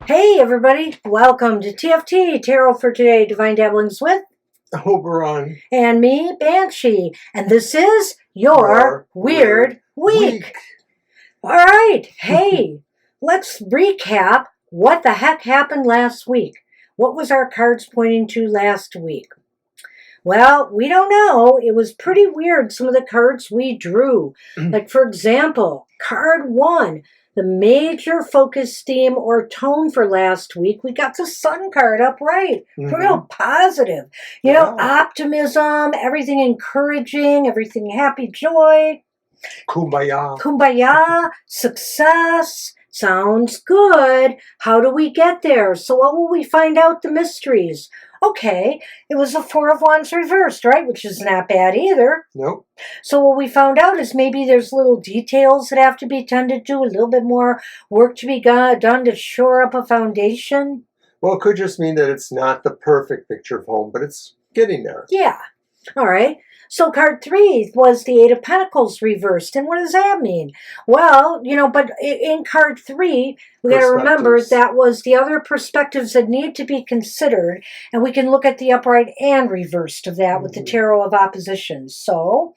Hey everybody, welcome to TFT, Tarot for Today, Divine Dabblings with Oberon. and me, Banshee, and this is your Weird Week. Alright, hey, let's recap what the heck happened last week. What was our cards pointing to last week? Well, we don't know. It was pretty weird, some of the cards we drew. Like, for example, card 1, the major focus theme or tone for last week, we got the sun card upright. Real positive. You know, optimism, everything encouraging, everything happy, joy. Kumbaya. Kumbaya, success. Sounds good. How do we get there? So what will we find out? The mysteries. Okay, it was the Four of Wands reversed, right? Which is not bad either. Nope. So what we found out is maybe there's little details that have to be tended to, a little bit more work to be done to shore up a foundation. Well, it could just mean that it's not the perfect picture of home, but it's getting there. Yeah. All right. So card 3 was the Eight of Pentacles reversed. And what does that mean? Well, you know, but in card 3, we got to remember that was the other perspectives that need to be considered. And we can look at the upright and reversed of that with the Tarot of Oppositions. So?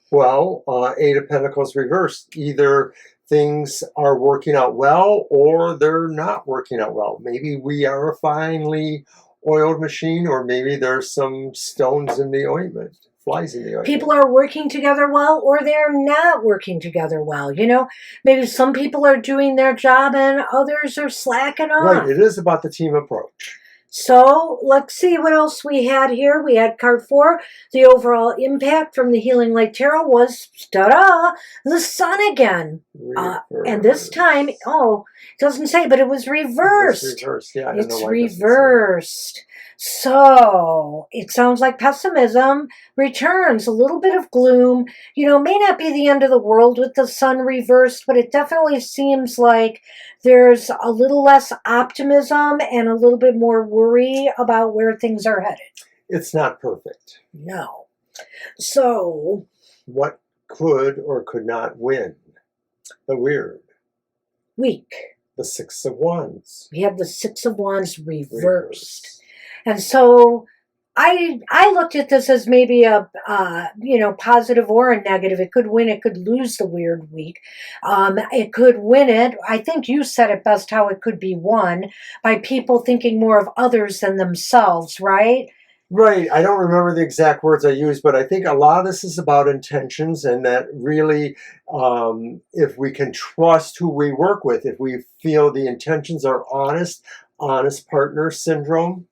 Well, Eight of Pentacles reversed. Either things are working out well or they're not working out well. Maybe we are a finely oiled machine, or maybe there's some stones in the ointment. Flies in the ointment. People are working together well or they're not working together well. You know, maybe some people are doing their job and others are slacking off. Right, it is about the team approach. So let's see what else we had here. We had card 4. The overall impact from the Healing Light Tarot was, ta-da, the sun again. And this time, it doesn't say, but it was reversed. It's reversed, yeah. It's reversed. So it sounds like pessimism returns, a little bit of gloom. You know, may not be the end of the world with the sun reversed, but it definitely seems like there's a little less optimism and a little bit more worry about where things are headed. It's not perfect. No. So what could or could not win? The weird week. The Six of Wands. We have the Six of Wands reversed. And so I looked at this as maybe a, positive or a negative. It could win, it could lose the weird week. It could win it. I think you said it best how it could be won by people thinking more of others than themselves, right? Right. I don't remember the exact words I used, but I think a lot of this is about intentions, and that really, if we can trust who we work with, if we feel the intentions are honest partner syndrome.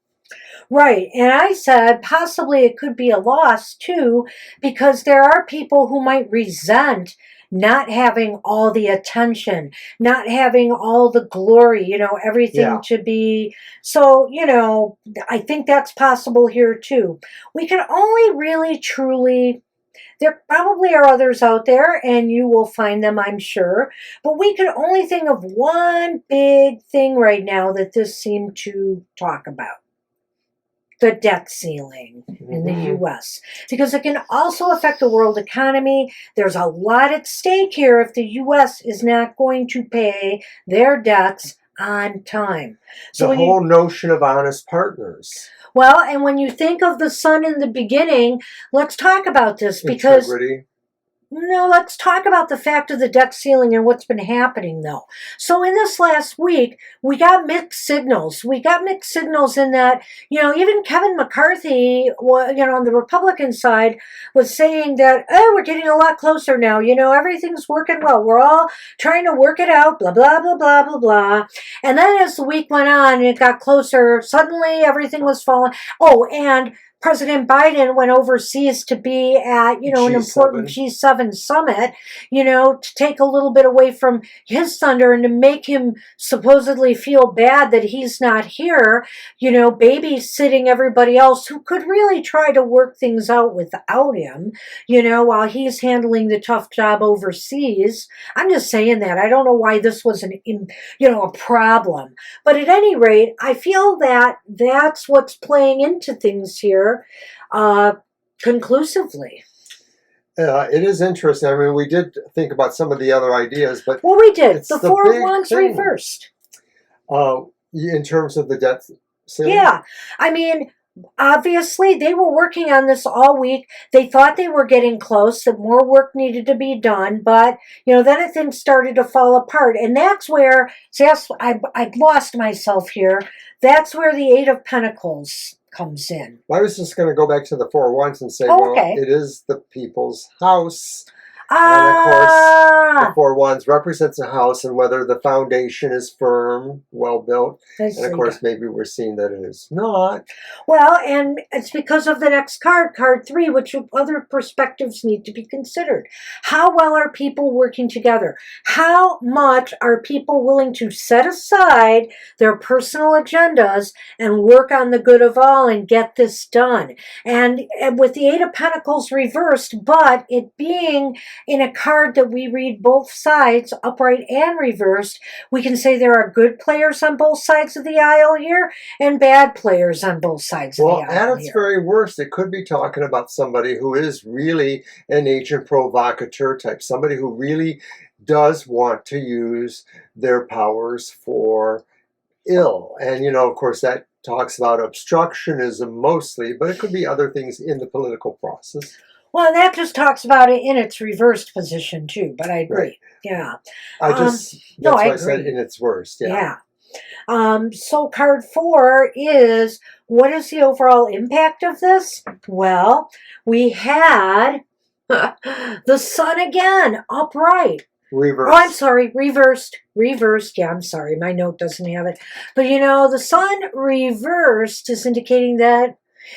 Right, and I said possibly it could be a loss too, because there are people who might resent not having all the attention, not having all the glory, you know, everything to be. So, you know, I think that's possible here too. We can only really truly, there probably are others out there and you will find them, I'm sure, but we can only think of one big thing right now that this seemed to talk about. The debt ceiling in the U.S. because it can also affect the world economy. There's a lot at stake here if the U.S. is not going to pay their debts on time. So the whole notion of honest partners. Well, and when you think of the sun in the beginning, let's talk about this because... Integrity. No, let's talk about the fact of the debt ceiling and what's been happening, though. So in this last week, we got mixed signals. We got mixed signals in that, you know, even Kevin McCarthy, you know, on the Republican side, was saying that, oh, we're getting a lot closer now. You know, everything's working well. We're all trying to work it out, blah, blah, blah, blah, blah, blah. And then as the week went on and it got closer, suddenly everything was falling. Oh, and President Biden went overseas to be at, you know, an important G7 summit, you know, to take a little bit away from his thunder and to make him supposedly feel bad that he's not here, you know, babysitting everybody else who could really try to work things out without him, you know, while he's handling the tough job overseas. I'm just saying that. I don't know why this was a problem. But at any rate, I feel that that's what's playing into things here. Conclusively. It is interesting. I mean, we did think about some of the other ideas, but... Well, we did. The Four of Wands reversed. In terms of the debt ceiling? Yeah. I mean, obviously, they were working on this all week. They thought they were getting close, that more work needed to be done, but, then things started to fall apart. And that's where, see, I lost myself here. That's where the Eight of Pentacles comes in. I was just going to go back to the Four of Wands and say, Okay. it is the people's house. And of course, the Four of Wands represents a house, and whether the foundation is firm, well built. And of course, maybe we're seeing that it is not. Well, and it's because of the next card, card 3, which other perspectives need to be considered. How well are people working together? How much are people willing to set aside their personal agendas and work on the good of all and get this done? And with the Eight of Pentacles reversed, but it being in a card that we read both sides, upright and reversed, we can say there are good players on both sides of the aisle here and bad players on both sides of the aisle. Well, at its very worst, it could be talking about somebody who is really an agent provocateur type, somebody who really does want to use their powers for ill. And, of course, that talks about obstructionism mostly, but it could be other things in the political process. Well, and that just talks about it in its reversed position, too, but I agree. Right. Yeah. That's why I said in its worst. Yeah. So card 4 is, what is the overall impact of this? Well, we had the sun again, upright. Reversed. Oh, I'm sorry, reversed. Reversed, yeah, I'm sorry, my note doesn't have it. But the sun reversed is indicating that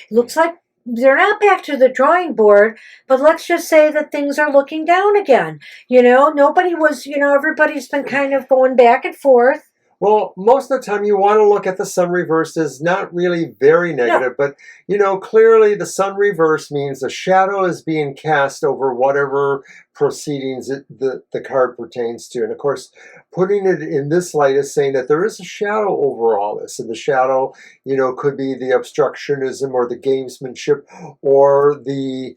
it looks like they're not back to the drawing board, but let's just say that things are looking down again. Nobody was, everybody's been kind of going back and forth. Well, most of the time you want to look at the sun reversed as not really very negative, but, clearly the sun reversed means a shadow is being cast over whatever proceedings the card pertains to. And of course, putting it in this light is saying that there is a shadow over all this. And the shadow, could be the obstructionism or the gamesmanship or the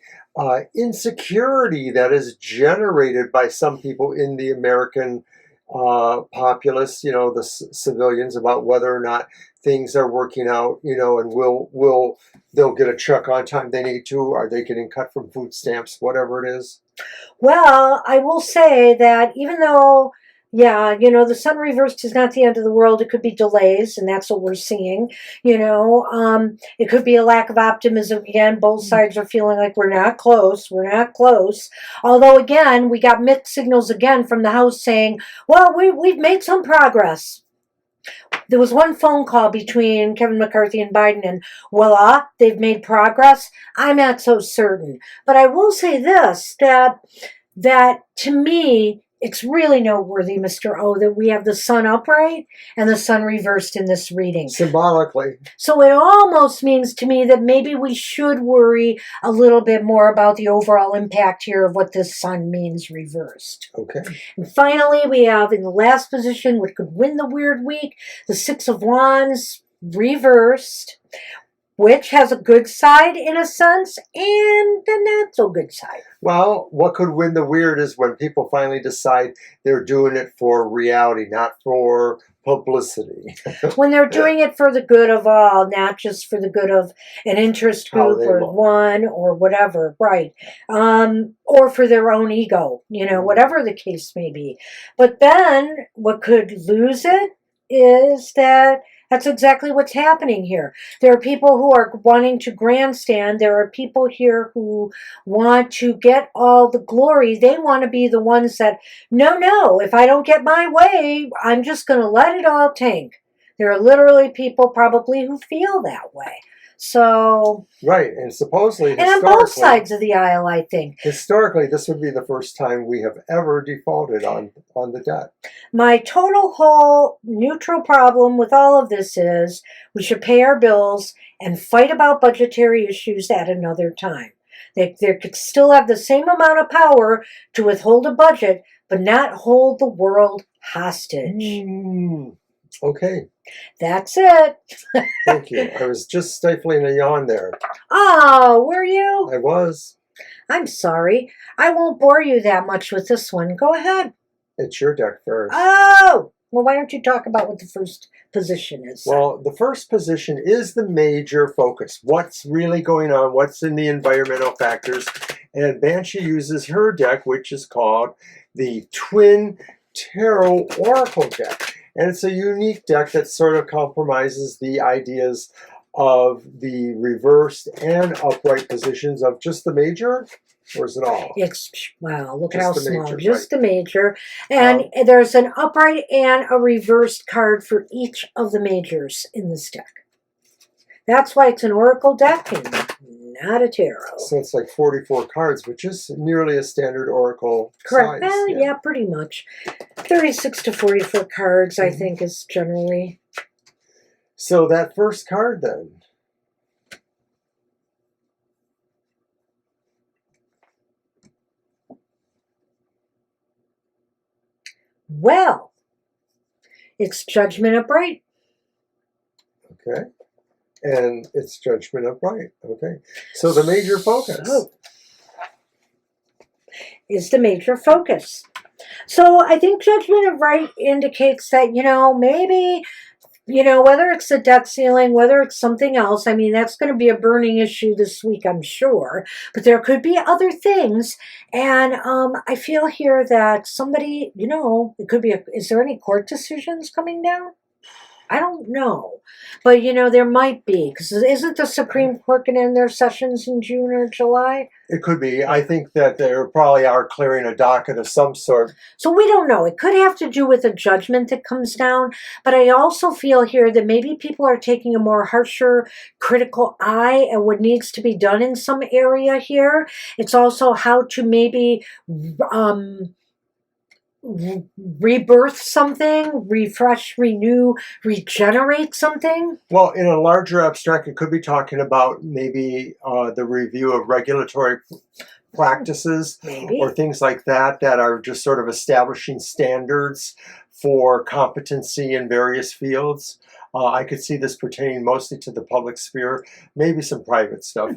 insecurity that is generated by some people in the American populace, the civilians, about whether or not things are working out, and they'll get a check on time they need to, are they getting cut from food stamps, whatever it is. Well, I will say that even though, the sun reversed is not the end of the world, it could be delays, and that's what we're seeing. It could be a lack of optimism again. Both sides are feeling like we're not close. Although, again, we got mixed signals again from the house saying, well, we've made some progress. There was one phone call between Kevin McCarthy and Biden, and voila, they've made progress. I'm not so certain. But I will say this, that to me, it's really noteworthy, Mr. O, that we have the sun upright and the sun reversed in this reading. Symbolically. So it almost means to me that maybe we should worry a little bit more about the overall impact here of what this sun means reversed. Okay. And finally, we have in the last position, which could win the weird week, the Six of Wands reversed, which has a good side in a sense and a not so good side. Well, what could win the weird is when people finally decide they're doing it for reality, not for publicity. When they're doing it for the good of all, not just for the good of an interest group or one or whatever, right? Or for their own ego, whatever the case may be. But then what could lose it is that's exactly what's happening here. There are people who are wanting to grandstand. There are people here who want to get all the glory. They want to be the ones that, no, if I don't get my way, I'm just going to let it all tank. There are literally people probably who feel that way. So, right, and supposedly, and on both sides of the aisle, I think. Historically, this would be the first time we have ever defaulted on the debt. My total whole neutral problem with all of this is we should pay our bills and fight about budgetary issues at another time. They could still have the same amount of power to withhold a budget, but not hold the world hostage. Okay. That's it. Thank you. I was just stifling a yawn there. Oh, were you? I was. I'm sorry. I won't bore you that much with this one. Go ahead. It's your deck first. Oh, Well, why don't you talk about what the first position is? Well, the first position is the major focus. What's really going on? What's in the environmental factors? And Banshee uses her deck, which is called the Twin Tarot Oracle deck. And it's a unique deck that sort of compromises the ideas of the reversed and upright positions of just the major, or is it all? It's, wow, look at Just how the small. major, Just right. the major. And there's an upright and a reversed card for each of the majors in this deck. That's why it's an oracle deck and not a tarot. So it's like 44 cards, which is nearly a standard oracle Correct. size. Well, yeah, pretty much. 36 to 44 cards, I Mhm. think, is generally. So that first card then. Well, it's Judgment Upright. Okay. And it's Judgment Upright. Okay. So the major focus. So, is the major focus. So I think Judgment Upright indicates that, maybe, whether it's the debt ceiling, whether it's something else, I mean, that's going to be a burning issue this week, I'm sure. But there could be other things. And I feel here that somebody, it could be, is there any court decisions coming down? I don't know. But, there might be. Because isn't the Supreme Court going to end their sessions in June or July? It could be. I think that they probably are clearing a docket of some sort. So we don't know. It could have to do with a judgment that comes down. But I also feel here that maybe people are taking a more harsher, critical eye at what needs to be done in some area here. It's also how to maybe rebirth something, refresh, renew, regenerate something. Well, in a larger abstract, it could be talking about maybe the review of regulatory practices Maybe. or things like that that are just sort of establishing standards for competency in various fields. I could see this pertaining mostly to the public sphere, maybe some private stuff.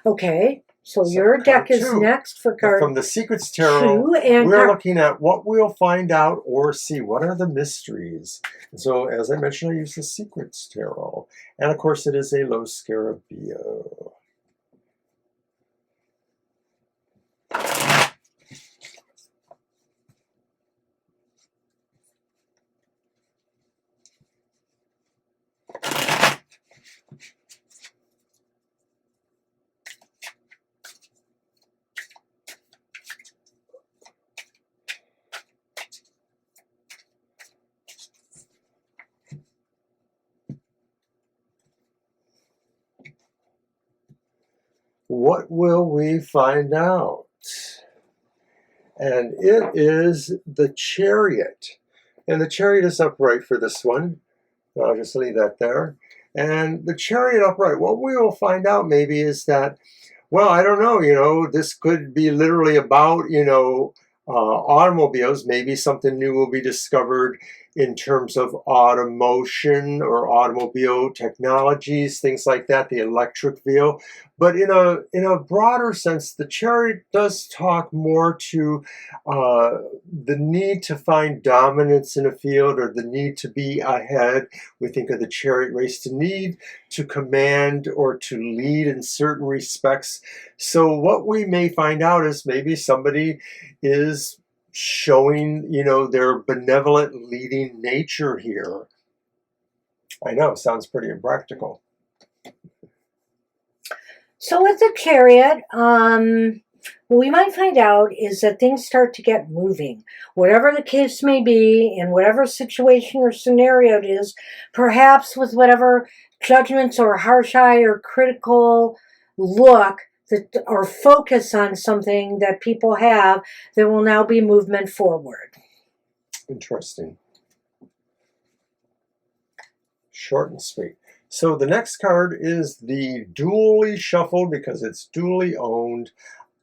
Okay. So So your card deck is two. next for card From the Secrets Tarot, 2. And we're looking at what we'll find out or see. What are the mysteries? And so, as I mentioned, I use the Secrets Tarot. And of course, it is a low Scarabeo. What will we find out? And it is the Chariot. And the Chariot is upright for this one. I'll just leave that there. And the Chariot upright, what we will find out maybe is that, well, I don't know, this could be literally about, automobiles. Maybe something new will be discovered in terms of automotion or automobile technologies, things like that, the electric vehicle. But in a broader sense, the Chariot does talk more to the need to find dominance in a field or the need to be ahead. We think of the Chariot race, to need to command or to lead in certain respects. So what we may find out is maybe somebody is showing, their benevolent leading nature here. I know, sounds pretty impractical. So with the Chariot, what we might find out is that things start to get moving. Whatever the case may be, in whatever situation or scenario it is, perhaps with whatever judgments or harsh eye or critical look that, or focus on something that people have, there will now be movement forward. Interesting. Short and sweet. So the next card is the duly shuffled, because it's duly owned,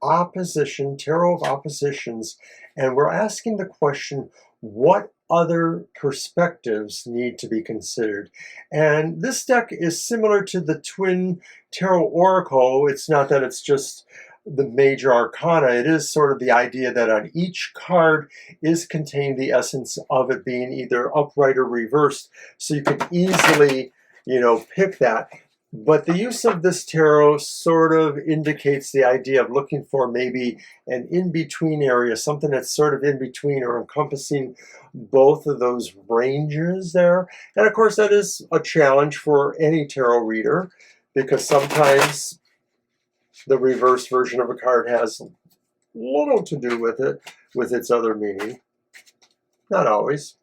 Opposition, Tarot of Oppositions. And we're asking the question, what other perspectives need to be considered? And this deck is similar to the Twin Tarot Oracle. It's not that it's just the major arcana, it is sort of the idea that on each card is contained the essence of it being either upright or reversed. So you can easily, pick that. But the use of this tarot sort of indicates the idea of looking for maybe an in-between area, something that's sort of in between or encompassing both of those ranges there. And of course, that is a challenge for any tarot reader, because sometimes the reverse version of a card has little to do with it, with its other meaning. Not always.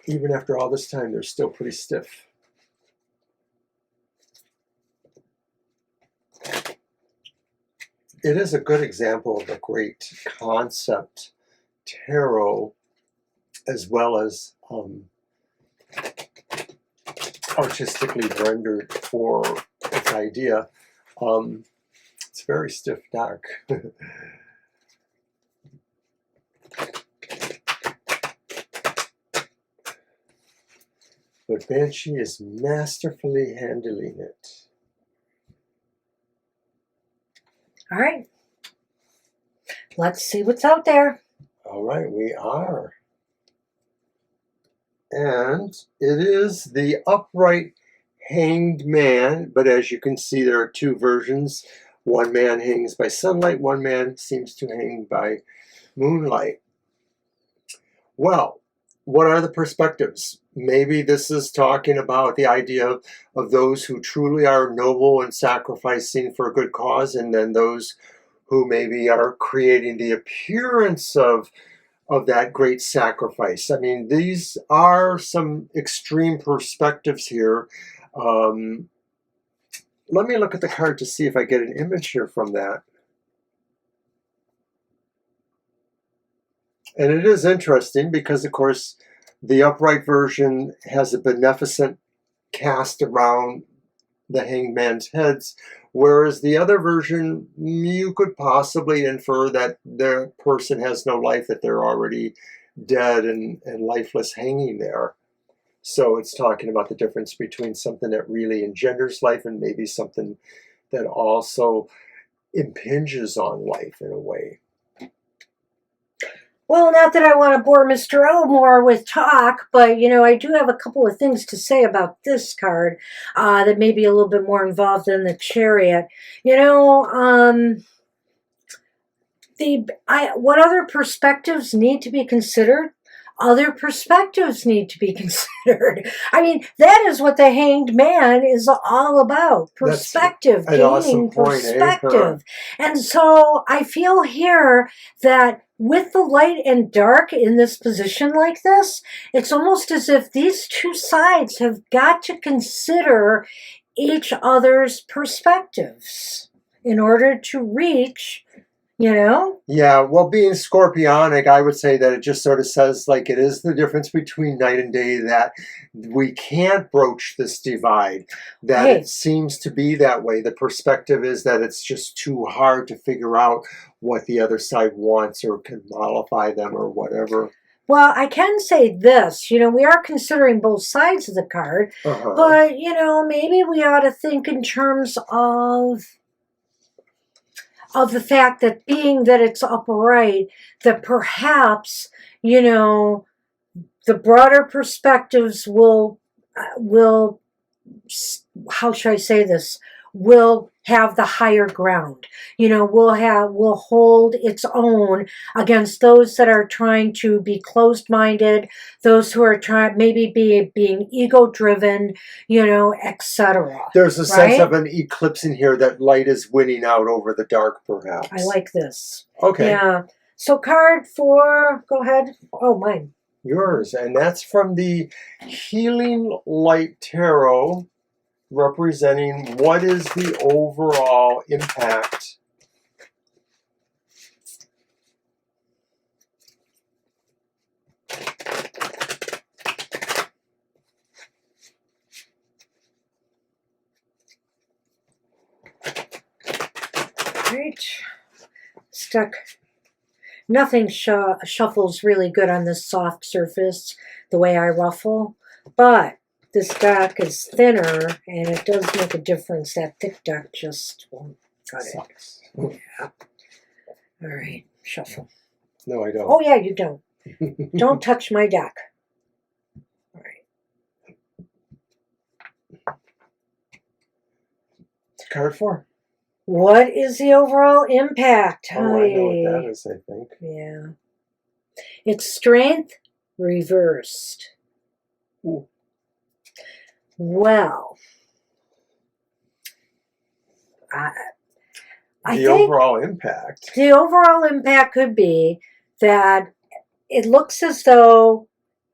Even after all this time, they're still pretty stiff. It is a good example of a great concept tarot, as well as artistically rendered for its idea. It's very stiff dark. But Banshee is masterfully handling it. All right. Let's see what's out there. All right, we are. And it is the upright hanged man, but as you can see, there are two versions. One man hangs by sunlight, one man seems to hang by moonlight. Well, what are the perspectives? Maybe this is talking about the idea of those who truly are noble and sacrificing for a good cause, and then those who maybe are creating the appearance of that great sacrifice. I mean, these are some extreme perspectives here. Let me look at the card to see if I get an image here from that. And it is interesting because, of course, the upright version has a beneficent cast around the hanged man's heads, whereas the other version, you could possibly infer that the person has no life, that they're already dead and lifeless hanging there. So it's talking about the difference between something that really engenders life and maybe something that also impinges on life in a way. Well, not that I want to bore Mr. Elmore with talk, but, I do have a couple of things to say about this card that may be a little bit more involved than the Chariot. What other perspectives need to be considered? Other perspectives need to be considered. I mean, that is what the hanged man is all about. Perspective, gaining awesome point, perspective. And so I feel here that with the light and dark in this position like this, it's almost as if these two sides have got to consider each other's perspectives in order to reach, Yeah, well, being scorpionic, I would say that it just sort of says, like, it is the difference between night and day, that we can't broach this divide, that it seems to be that way. The perspective is that it's just too hard to figure out what the other side wants or can mollify them or whatever. Well, I can say this, we are considering both sides of the card, but, maybe we ought to think in terms of the fact that being that it's upright, that perhaps, the broader perspectives will, how should I say this, will have the higher ground. Will hold its own against those that are trying to be closed-minded, those who are trying maybe being ego-driven, etc. There's a sense of an eclipse in here, that light is winning out over the dark, perhaps. I like this. Okay. Yeah. So card 4, go ahead. Oh, mine. Yours. And that's from the Healing Light Tarot, representing what is the overall impact right. Stuck Nothing shuffles really good on this soft surface the way I ruffle, but this deck is thinner, and it does make a difference. That thick deck just won't cut it. Sucks. Yeah. All right, shuffle. No, I don't. Oh, yeah, you don't. Don't touch my deck. All right. Card 4. What is the overall impact? Oh, I know what that is, I think. Yeah. It's strength reversed. Ooh. Well, I The think overall impact. the overall impact could be that it looks as though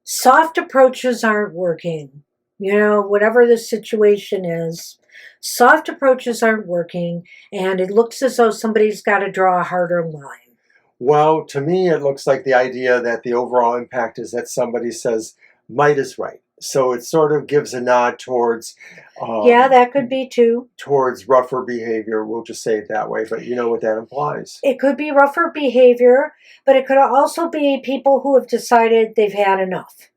soft approaches aren't working. You know, whatever the situation is, soft approaches aren't working, and it looks as though somebody's got to draw a harder line. Well, to me, it looks like the idea that the overall impact is that somebody says, might is right. So it sort of gives a nod towards... yeah, that could be too. Towards rougher behavior, we'll just say it that way, but you know what that implies. It could be rougher behavior, but it could also be people who have decided they've had enough.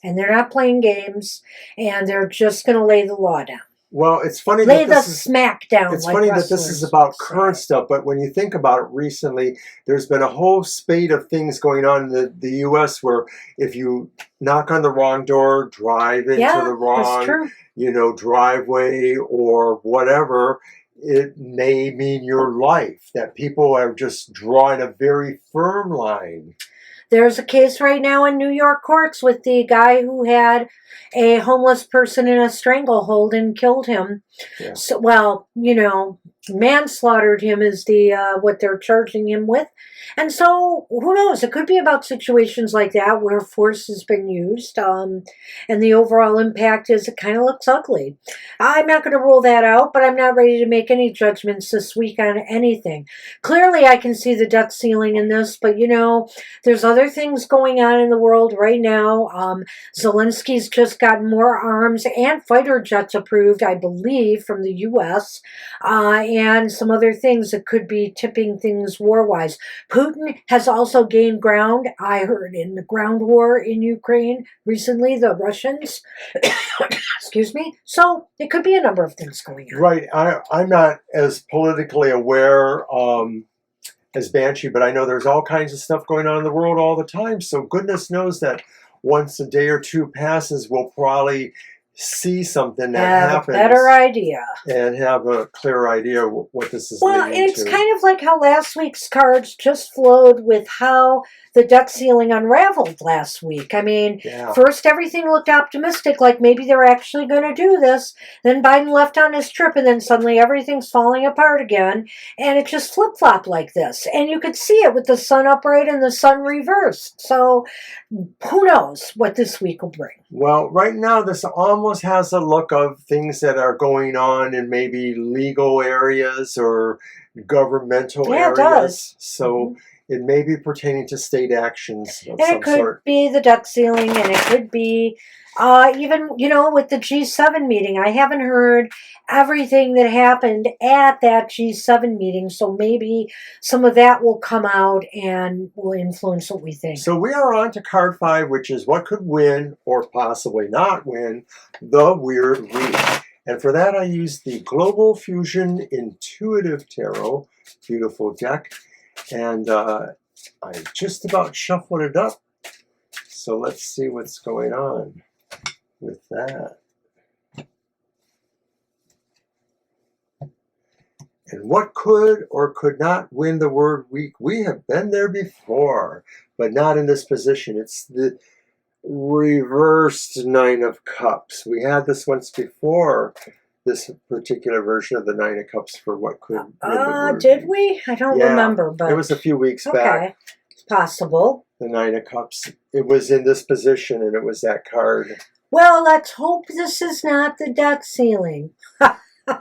And they're not playing games, and they're just going to lay the law down. Well, it's funny Lay that the this is... smack down. It's like funny that this wrestlers is about would say. current stuff, but when you think about it recently, there's been a whole spate of things going on in the U.S. where if you knock on the wrong door, drive into Yeah, the that's wrong, true. driveway or whatever, it may mean your life. That people are just drawing a very firm line. There's a case right now in New York courts with the guy who had a homeless person in a stranglehold and killed him. Yeah. So, well, manslaughtered him is the what they're charging him with. And so, who knows? It could be about situations like that where force has been used, and the overall impact is it kind of looks ugly. I'm not going to rule that out, but I'm not ready to make any judgments this week on anything. Clearly, I can see the debt ceiling in this, but there's other things going on in the world right now. Zelensky's just gotten more arms and fighter jets approved, I believe, from the U.S., and some other things that could be tipping things war-wise. Putin has also gained ground, I heard, in the ground war in Ukraine recently, the Russians. Excuse me. So it could be a number of things going on. Right. I'm not as politically aware as Banshee, but I know there's all kinds of stuff going on in the world all the time. So goodness knows that once a day or two passes, we'll probably see something that happens. Have a better idea. And have a clear idea what this is Well, leading it's to. kind of like how last week's cards just flowed with how the debt ceiling unraveled last week. I mean, First everything looked optimistic, like maybe they're actually going to do this. Then Biden left on his trip, and then suddenly everything's falling apart again. And it just flip-flopped like this. And you could see it with the sun upright and the sun reversed. So who knows what this week will bring. Well, right now this almost has a look of things that are going on in maybe legal areas or governmental areas. It does. So it may be pertaining to state actions of and some it could sort. be the debt ceiling, and it could be even, with the G7 meeting. I haven't heard everything that happened at that G7 meeting, so maybe some of that will come out and will influence what we think. So we are on to card 5, which is what could win or possibly not win the Weird Week. And for that, I used the Global Fusion Intuitive Tarot. Beautiful deck. And I just about shuffled it up. So let's see what's going on with that. And what could or could not win the Word Week? We have been there before, but not in this position. It's the reversed Nine of Cups. We had this once before, this particular version of the Nine of Cups for what could win the Word Did Week. we? I don't remember, but it was a few weeks back. Okay, it's possible. The Nine of Cups. It was in this position, and it was that card. Well, let's hope this is not the debt ceiling.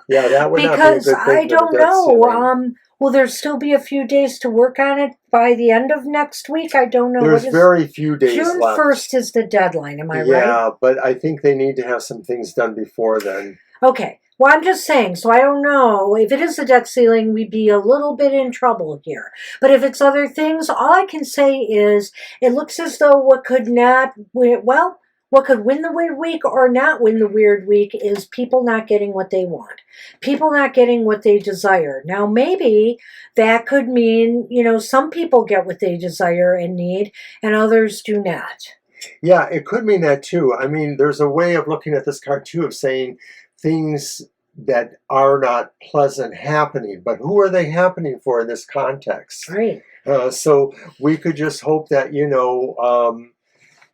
Yeah, that would because not be a good thing I don't for the debt know. ceiling. Will there still be a few days to work on it by the end of next week? I don't know. There's very few days June left. 1st is the deadline, am I right? Yeah, but I think they need to have some things done before then. Okay. Well, I'm just saying, so I don't know. If it is the debt ceiling, we'd be a little bit in trouble here. But if it's other things, all I can say is it looks as though what could what could win the weird week or not win the weird week is people not getting what they want. People not getting what they desire. Now, maybe that could mean, some people get what they desire and need and others do not. Yeah, it could mean that too. I mean, there's a way of looking at this card too, of saying things that are not pleasant happening, but who are they happening for in this context? Right. So we could just hope that,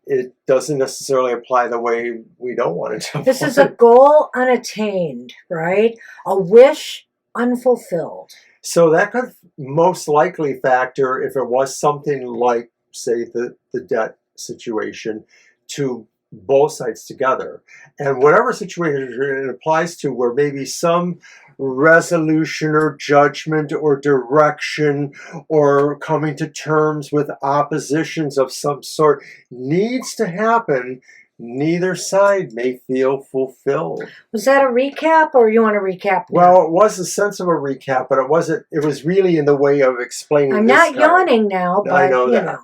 it doesn't necessarily apply the way we don't want it to. This is a goal unattained, right? A wish unfulfilled. So that could most likely factor, if it was something like, say, the debt situation, to both sides together. And whatever situation it applies to, where maybe some resolution or judgment or direction or coming to terms with oppositions of some sort needs to happen, neither side may feel fulfilled. Was that a recap, or you want to recap now? Well, it was a sense of a recap, but it wasn't. It was really in the way of explaining. I'm this not card. yawning now, but I know that.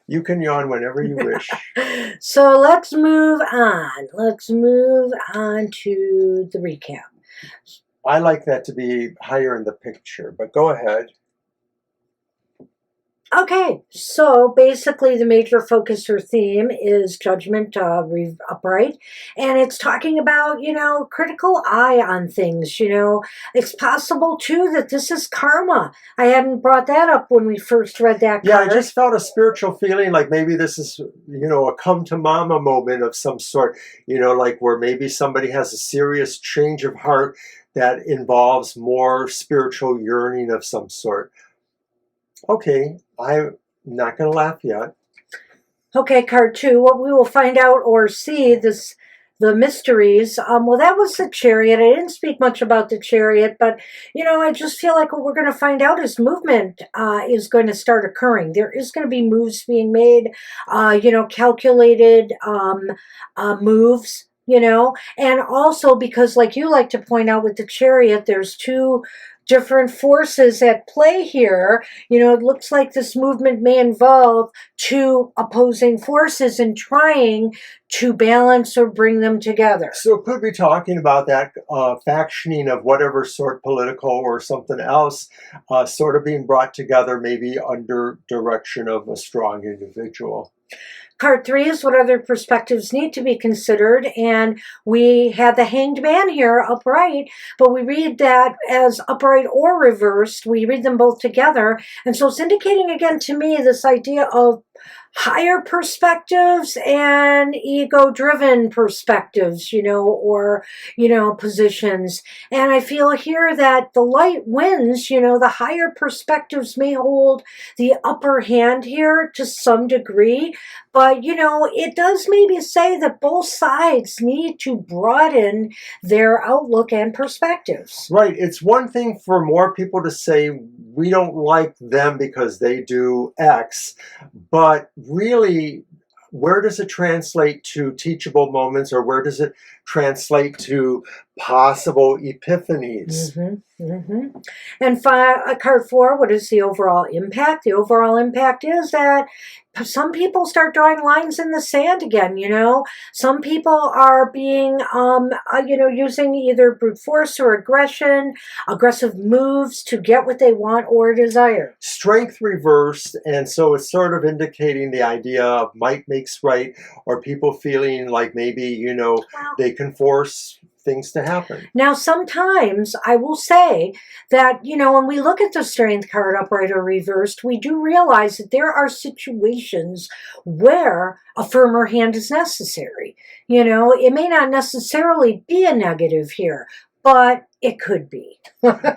You can yawn whenever you wish. So let's move on. Let's move on to the recap. I like that to be higher in the picture, but go ahead. Okay, so basically the major focus or theme is Judgment upright, and it's talking about, critical eye on things. It's possible too that this is karma. I hadn't brought that up when we first read that card. Yeah, I just felt a spiritual feeling like maybe this is, a come to mama moment of some sort, like where maybe somebody has a serious change of heart that involves more spiritual yearning of some sort. Okay, I'm not going to laugh yet. Okay, card 2, what we will find out or see the mysteries. Well, that was the Chariot. I didn't speak much about the Chariot, but, I just feel like what we're going to find out is movement is going to start occurring. There is going to be moves being made, calculated moves. And also because, like you like to point out with the Chariot, there's two different forces at play here. It looks like this movement may involve two opposing forces in trying to balance or bring them together. So could be talking about that factioning of whatever sort, political or something else, sort of being brought together, maybe under direction of a strong individual. Card 3 is what other perspectives need to be considered, and we had the Hanged Man here upright, but we read that as upright or reversed. We read them both together, and so it's indicating again to me this idea of higher perspectives and ego-driven perspectives, or, positions. And I feel here that the light wins, the higher perspectives may hold the upper hand here to some degree. But, it does maybe say that both sides need to broaden their outlook and perspectives. Right. It's one thing for more people to say, we don't like them because they do X, but really, where does it translate to teachable moments, or where does it translate to possible epiphanies? Mm-hmm, mm-hmm. And card 4, what is the overall impact? The overall impact is that some people start drawing lines in the sand again. Some people are being, using either brute force or aggressive moves to get what they want or desire. Strength reversed, and so it's sort of indicating the idea of might makes right, or people feeling like maybe, they can force things to happen. Now, sometimes I will say that, when we look at the Strength card upright or reversed, we do realize that there are situations where a firmer hand is necessary. It may not necessarily be a negative here, but it could be.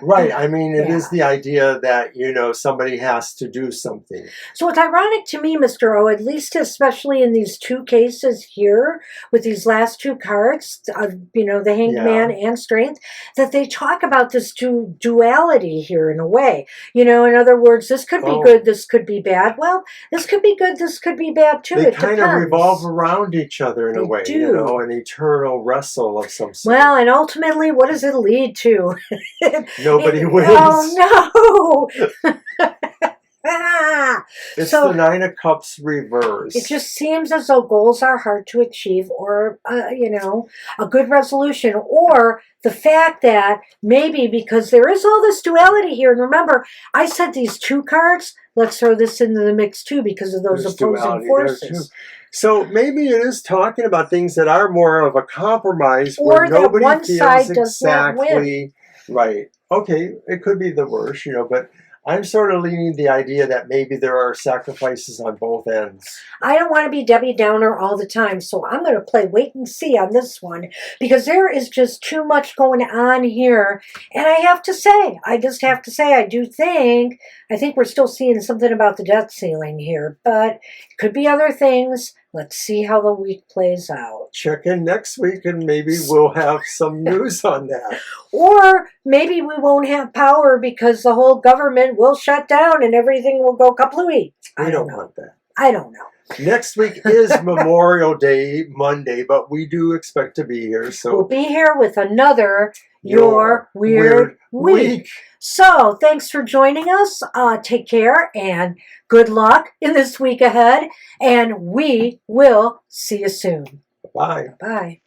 Right. I mean, it is Yeah. the idea that, somebody has to do something. So it's ironic to me, Mr. O, at least especially in these two cases here, with these last two cards, the Hanged Man and Strength, that they talk about this duality here in a way. In other words, this could be good, this could be bad. Well, this could be good, this could be bad too. They It kind of depends. revolve around each other in a way, do. an eternal wrestle of some sort. Well, and ultimately, what does it lead to? Nobody wins. Oh, no! It's So the Nine of Cups reverse. it just seems as though goals are hard to achieve, or, a good resolution, or the fact that maybe because there is all this duality here, and remember, I said these two cards, let's throw this into the mix too because of those There's opposing duality there, forces. too. So maybe it is talking about things that are more of a compromise Or where that nobody one feels side does not win. exactly right. Okay, it could be the worst, but I'm sort of leaning the idea that maybe there are sacrifices on both ends. I don't want to be Debbie Downer all the time, so I'm going to play wait and see on this one because there is just too much going on here. And I just have to say, I think we're still seeing something about the debt ceiling here, but it could be other things. Let's see how the week plays out. Check in next week and maybe we'll have some news on that. Or maybe we won't have power because the whole government will shut down and everything will go kaplooey. We don't want that. I don't know. Next week is Memorial Day, Monday, but we do expect to be here. So we'll be here with another Your Weird Week. So thanks for joining us. Take care and good luck in this week ahead. And we will see you soon. Bye. Bye.